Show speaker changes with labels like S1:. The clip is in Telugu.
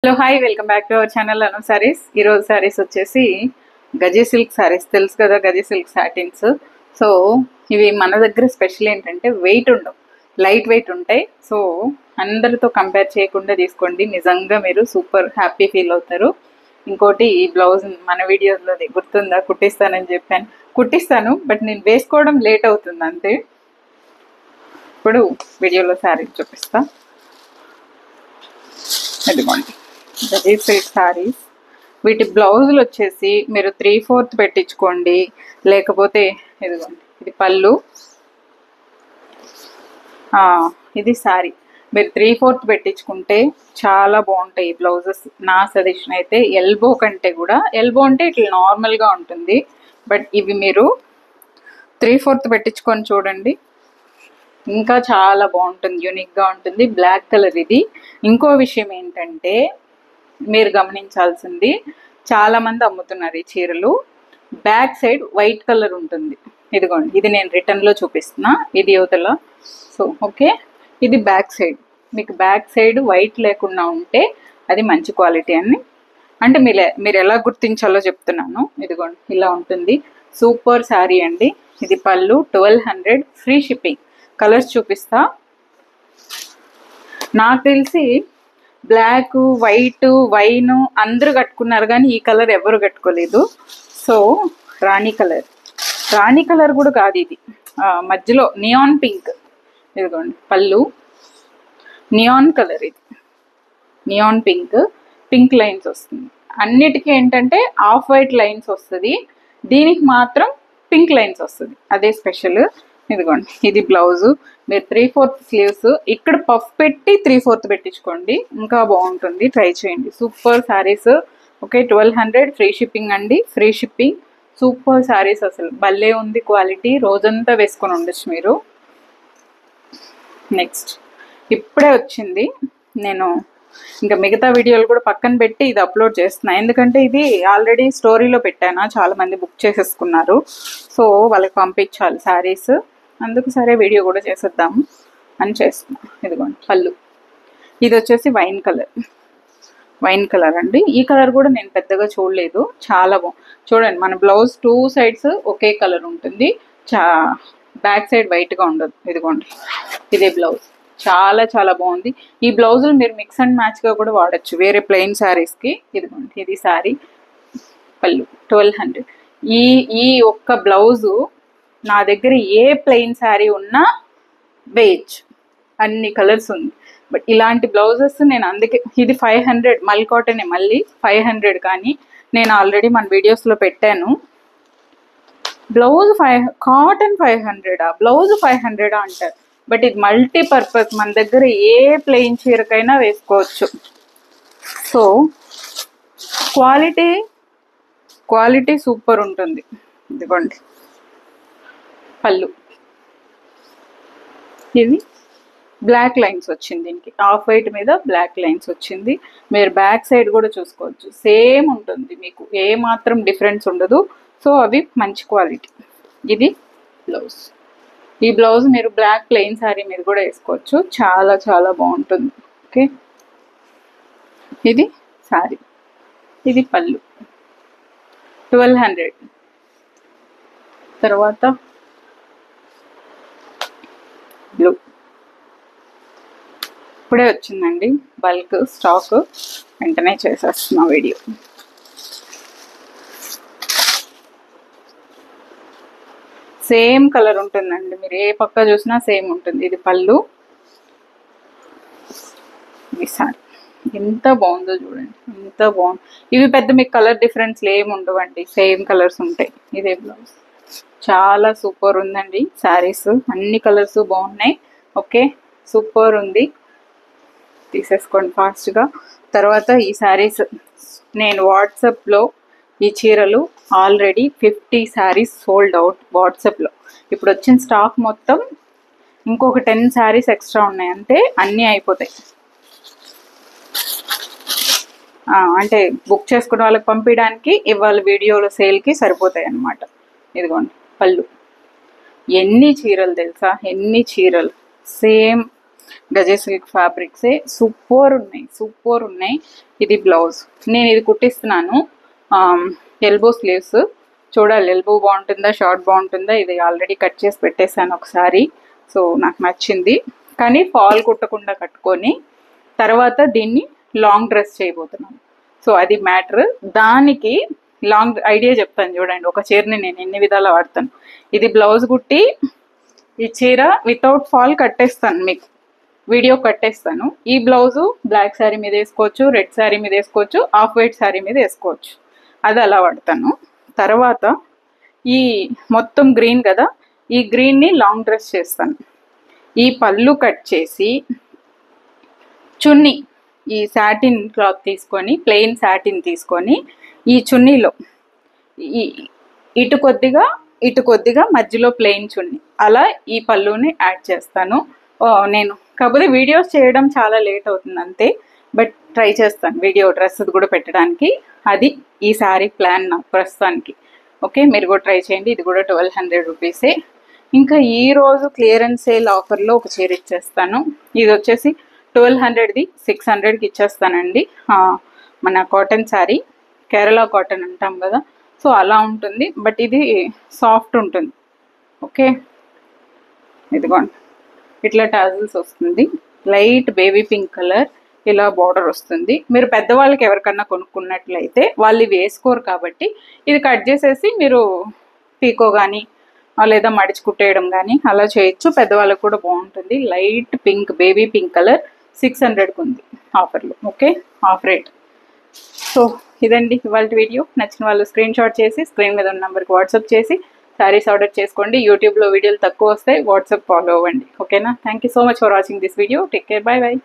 S1: Hello hi welcome back to our channel Anu saris. ఈరోజు సారీస్ వచ్చేసి గజీ సిల్క్ సారీస్, తెలుసు కదా గజీ సిల్క్ సాటిన్స్. సో ఇవి మన దగ్గర స్పెషల్ ఏంటంటే వెయిట్ ఉండవు, లైట్ వెయిట్ ఉంటాయి. సో అందరితో కంపేర్ చేయకుండా తీసుకోండి, నిజంగా మీరు సూపర్ హ్యాపీ ఫీల్ అవుతారు. ఇంకోటి ఈ బ్లౌజ్ మన వీడియోలో గుర్తుందా, కుట్టిస్తానని చెప్పాను. కుట్టిస్తాను, బట్ నేను వేసుకోవడం లేట్ అవుతుంది అంతే. ఇప్పుడు వీడియోలో శారీ చూపిస్తా. ఇదిగోండి గజీ సిల్క్ సారీస్. వీటి బ్లౌజులు వచ్చేసి మీరు 3/4 పెట్టించుకోండి, లేకపోతే ఇదిగోండి ఇది పళ్ళు, ఇది సారీ. మీరు 3/4 పెట్టించుకుంటే చాలా బాగుంటాయి ఈ బ్లౌజెస్. నా సజెషన్ అయితే ఎల్బో కంటే కూడా, ఎల్బో అంటే ఇట్లా నార్మల్గా ఉంటుంది, బట్ ఇవి మీరు 3/4 పెట్టించుకొని చూడండి, ఇంకా చాలా బాగుంటుంది, యూనిక్గా ఉంటుంది. బ్లాక్ కలర్ ఇది. ఇంకో విషయం ఏంటంటే మీరు గమనించాల్సింది, చాలామంది అమ్ముతున్నారు ఈ చీరలు, బ్యాక్ సైడ్ వైట్ కలర్ ఉంటుంది. ఇదిగోండి ఇది నేను రిటర్న్లో చూపిస్తున్నా, ఇది యువతల. సో ఓకే, ఇది బ్యాక్ సైడ్. మీకు బ్యాక్ సైడ్ వైట్ లేకుండా ఉంటే అది మంచి క్వాలిటీ అని, అంటే మీరు ఎలా గుర్తించాలో చెప్తున్నాను. ఇదిగోండి ఇలా ఉంటుంది, సూపర్ శారీ అండి. ఇది పళ్ళు, 1200, ఫ్రీ షిప్పింగ్. కలర్స్ చూపిస్తా. నాకు తెలిసి బ్లాక్, వైట్, వైన్ అందరూ కట్టుకున్నారు, కానీ ఈ కలర్ ఎవరు కట్టుకోలేదు. సో రాణి కలర్, రాణి కలర్ కూడా కాదు ఇది, మధ్యలో నియాన్ పింక్. ఇదిగోండి పళ్ళు, నియాన్ కలర్, ఇది నియాన్ పింక్, పింక్ లైన్స్ వస్తుంది. అన్నిటికీ ఏంటంటే ఆఫ్ వైట్ లైన్స్ వస్తుంది, దీనికి మాత్రం పింక్ లైన్స్ వస్తుంది, అదే స్పెషల్. ఇదిగోండి ఇది బ్లౌజు. మీరు 3/4 స్లీవ్స్ ఇక్కడ పఫ్ పెట్టి 3/4 పెట్టించుకోండి, ఇంకా బాగుంటుంది. ట్రై చేయండి. Super saris. Okay, 1200, free shipping అండి, ఫ్రీ షిప్పింగ్. సూపర్ శారీస్, అసలు భలే ఉంది క్వాలిటీ, రోజంతా వేసుకొని ఉండొచ్చు మీరు. నెక్స్ట్ ఇప్పుడే వచ్చింది, నేను ఇంకా మిగతా వీడియోలు కూడా పక్కన పెట్టి ఇది అప్లోడ్ చేస్తున్నా, ఎందుకంటే ఇది ఆల్రెడీ స్టోరీలో పెట్టాను, చాలామంది బుక్ చేసేసుకున్నారు. సో వాళ్ళకి పంపించాలి శారీస్, అందుకు సరే వీడియో కూడా చేసేద్దాము అని చేస్తున్నాం. ఇదిగోండి పళ్ళు, ఇది వచ్చేసి వైన్ కలర్, వైన్ కలర్ అండి. ఈ కలర్ కూడా నేను పెద్దగా చూడలేదు, చాలా బాగుంది. చూడండి మన బ్లౌజ్ 2 సైడ్స్ ఒకే కలర్ ఉంటుంది, బ్యాక్ సైడ్ వైట్గా ఉండదు. ఇదిగోండి ఇదే బ్లౌజ్, చాలా చాలా బాగుంది. ఈ బ్లౌజులు మీరు మిక్స్ అండ్ మ్యాచ్గా కూడా వాడచ్చు వేరే ప్లెయిన్ శారీస్కి. ఇదిగోండి ఇది శారీ, పళ్ళు 1200. ఈ ఒక్క బ్లౌజు నా దగ్గర ఏ ప్లెయిన్ శారీ ఉన్నా వేయచ్చు, అన్ని కలర్స్ ఉంది. బట్ ఇలాంటి బ్లౌజెస్ నేను అందుకే, ఇది 500 మల్ కాటనే, మళ్ళీ 500, కానీ నేను ఆల్రెడీ మన వీడియోస్లో పెట్టాను. బ్లౌజ్ కాటన్ 500, బ్లౌజ్ 500 అంటారు, బట్ ఇది మల్టీపర్పస్, మన దగ్గర ఏ ప్లెయిన్ చీరకైనా వేసుకోవచ్చు. సో క్వాలిటీ సూపర్ ఉంటుంది. ఇదిగోండి పళ్ళు, ఇది బ్లాక్ లైన్స్ వచ్చింది, దీనికి ఆఫ్ వైట్ మీద బ్లాక్ లైన్స్ వచ్చింది. మీరు బ్యాక్ సైడ్ కూడా చూసుకోవచ్చు, సేమ్ ఉంటుంది, మీకు ఏ మాత్రం డిఫరెన్స్ ఉండదు. సో అవి మంచి క్వాలిటీ. ఇది బ్లౌజ్, ఈ బ్లౌజ్ మీరు బ్లాక్ ప్లెయిన్ శారీ మీద కూడా వేసుకోవచ్చు, చాలా చాలా బాగుంటుంది. ఓకే, ఇది శారీ, ఇది పళ్ళు 1200. తర్వాత బ్లూ, ఇప్పుడే వచ్చిందండి బల్క్ స్టాక్, వెంటనే చేసేస్తున్నా వీడియో. సేమ్ కలర్ ఉంటుందండి, మీరు ఏ పక్క చూసినా సేమ్ ఉంటుంది. ఇది పళ్ళు, ఇది సారీ. ఎంత బాగుందో చూడండి, ఎంత బాగుంది. ఇవి పెద్ద మీకు కలర్ డిఫరెన్స్లు ఏమి ఉండవండి, సేమ్ కలర్స్ ఉంటాయి. ఇదే బ్లౌజ్, చాలా సూపర్ ఉందండి శారీస్, అన్ని కలర్స్ బాగున్నాయి. ఓకే, సూపర్ ఉంది, తీసేసుకోండి ఫాస్ట్గా. తర్వాత ఈ శారీస్ నేను వాట్సాప్లో, ఈ చీరలు ఆల్రెడీ 50 శారీస్ సోల్డ్ అవుట్ వాట్సాప్లో. ఇప్పుడు వచ్చిన స్టాక్ మొత్తం ఇంకొక 10 శారీస్ ఎక్స్ట్రా ఉన్నాయి, అంటే అన్నీ అయిపోతాయి. అంటే బుక్ చేసుకున్న వాళ్ళకి పంపించడానికి, ఇవాళ వీడియోలో సేల్కి సరిపోతాయి అన్నమాట. ఇదిగోండి పళ్ళు, ఎన్ని చీరలు తెలుసా, ఎన్ని చీరలు, సేమ్ గజే సిల్క్ ఫ్యాబ్రిక్సే సూపర్ ఉన్నాయి. ఇది బ్లౌజ్, నేను ఇది కుట్టిస్తున్నాను. ఎల్బో స్లీవ్స్, చూడాలి ఎల్బో బాగుంటుందా షార్ట్ బాగుంటుందా. ఇది ఆల్రెడీ కట్ చేసి పెట్టేశాను ఒకసారి, సో నాకు నచ్చింది. కానీ ఫాల్ కుట్టకుండా కట్టుకొని తర్వాత దీన్ని లాంగ్ డ్రెస్ చేయబోతున్నాను. సో అది మ్యాటర్. దానికి లాంగ్ ఐడియా చెప్తాను చూడండి. ఒక చీరని నేను ఎన్ని విధాలా వాడతాను. ఇది బ్లౌజ్ కుట్టి ఈ చీర వితౌట్ ఫాల్ కట్టేస్తాను, మీకు వీడియో కట్టేస్తాను. ఈ బ్లౌజు బ్లాక్ శారీ మీద వేసుకోవచ్చు, రెడ్ శారీ మీద వేసుకోవచ్చు, ఆఫ్ వైట్ శారీ మీద వేసుకోవచ్చు. అది అలా వాడతాను. తర్వాత ఈ మొత్తం గ్రీన్ కదా, ఈ గ్రీన్ని లాంగ్ డ్రెస్ చేస్తాను. ఈ పళ్ళు కట్ చేసి చున్నీ, ఈ సాటిన్ క్లాత్ తీసుకొని, ప్లెయిన్ సాటిన్ తీసుకొని ఈ చున్నీలో ఇటు కొద్దిగా మధ్యలో ప్లెయిన్ చున్నీ, అలా ఈ పళ్ళుని యాడ్ చేస్తాను. నేను కాకపోతే వీడియోస్ చేయడం చాలా లేట్ అవుతుంది అంతే, బట్ ట్రై చేస్తాను వీడియో డ్రెస్ కూడా పెట్టడానికి. అది ఈ శారీ ప్లాన్ నాకు ప్రస్తుతానికి. ఓకే, మీరు కూడా ట్రై చేయండి. ఇది కూడా 1200 రూపీసే. ఇంకా ఈరోజు క్లియరెన్స్ సేల్ ఆఫర్లో ఒక చీర ఇచ్చేస్తాను. ఇది వచ్చేసి 1200ది 600కి ఇచ్చేస్తానండి. మన కాటన్ శారీ, కేరళ కాటన్ అంటాం కదా, సో అలా ఉంటుంది. బట్ ఇది సాఫ్ట్ ఉంటుంది. ఓకే, ఇదిగోండి ఇట్లా టాజిల్స్ వస్తుంది. లైట్ బేబీ పింక్ కలర్, ఇలా బార్డర్ వస్తుంది. మీరు పెద్దవాళ్ళకి ఎవరికన్నా కొనుక్కున్నట్లయితే వాళ్ళు ఇవి వేసుకోరు కాబట్టి ఇది కట్ చేసేసి మీరు పీకో కానీ లేదా మడిచి కుట్టేయడం కానీ అలా చేయొచ్చు. పెద్దవాళ్ళకి కూడా బాగుంటుంది. Light pink baby pink colour 600కి ఉంది ఆఫర్లో. Okay, of rate. సో ఇదండి ఇవాళ వీడియో. నచ్చిన వాళ్ళు స్క్రీన్ షాట్ చేసి స్క్రీన్ మీద ఉన్న నెంబర్కి వాట్సాప్ చేసి శారీస్ ఆర్డర్ చేసుకోండి. యూట్యూబ్లో వీడియోలు తక్కువ వస్తాయి, వాట్సాప్ ఫాలో అవ్వండి. ఓకేనా? Thank you so much for watching this video. Take care, bye bye.